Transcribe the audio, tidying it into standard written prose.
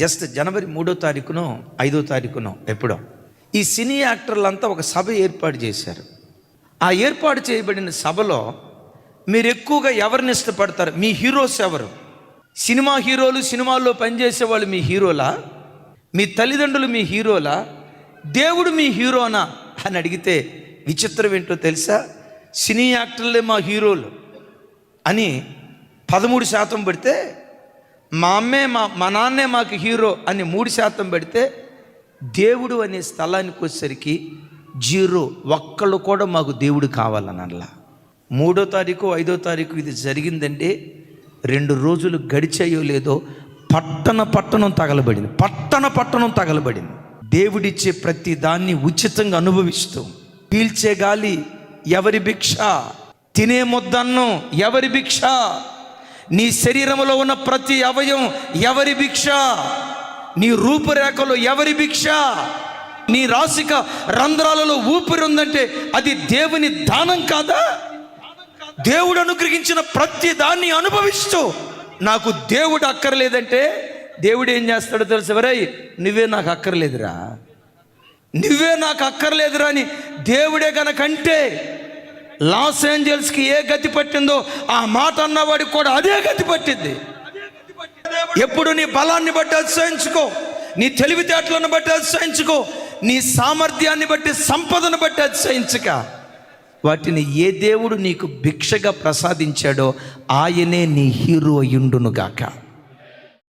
Just జనవరి 3వ తారీఖునో 5వ తారీఖునో ఎప్పుడో ఈ సినీ యాక్టర్లంతా ఒక సభ ఏర్పాటు చేశారు. ఆ ఏర్పాటు చేయబడిన సభలో మీరు ఎక్కువగా ఎవరిని ఇష్టపడతారు? మీ హీరోస్ ఎవరు? సినిమా హీరోలు, సినిమాల్లో పనిచేసే వాళ్ళు మీ హీరోలా? మీ తల్లిదండ్రులు మీ హీరోలా? దేవుడు మీ హీరోనా అని అడిగితే విచిత్రం ఏంటో తెలుసా? సినీ యాక్టర్లే మా హీరోలు అని 13% పెడితే, మా అమ్మే మా నాన్నే మాకు హీరో అని 3% పెడితే, దేవుడు అనే స్థలానికి వచ్చేసరికి 0. ఒక్కళ్ళు కూడా మాకు దేవుడు కావాలని అనలా. 3వ తారీఖు 5వ తారీఖు ఇది జరిగిందంటే 2 రోజులు గడిచాయో లేదో పట్టణం తగలబడింది. పట్టణం తగలబడింది. దేవుడిచ్చే ప్రతి దాన్ని ఉచితంగా అనుభవిస్తూ, పీల్చే గాలి ఎవరి భిక్ష, తినే ముద్దన్నం ఎవరి భిక్ష, నీ శరీరంలో ఉన్న ప్రతి అవయవం ఎవరి భిక్ష, నీ రూపురేఖలు ఎవరి భిక్ష, నీ రాసిక రంధ్రాలలో ఊపిరి ఉందంటే అది దేవుని దానం కాదా? దేవుడు అనుగ్రహించిన ప్రతి దాన్ని అనుభవిస్తూ నాకు దేవుడు అక్కర్లేదంటే దేవుడు ఏం చేస్తాడో తెలుసు? ఎవరై నువ్వే నాకు అక్కర్లేదురా, నువ్వే నాకు అక్కర్లేదురా అని దేవుడే గనకంటే లాస్ ఏంజల్స్కి ఏ గతి పట్టిందో ఆ మాట అన్నవాడికి కూడా అదే గతి పట్టింది. ఎప్పుడు నీ బలాన్ని బట్టి అతిశయించుకో, నీ తెలివితేటలను బట్టి అతిశయించుకో, నీ సామర్థ్యాన్ని బట్టి, సంపదను బట్టి అతిశయించక, వాటిని ఏ దేవుడు నీకు భిక్షగా ప్రసాదించాడో ఆయనే నీ హీరో అయ్యుండునుగాక.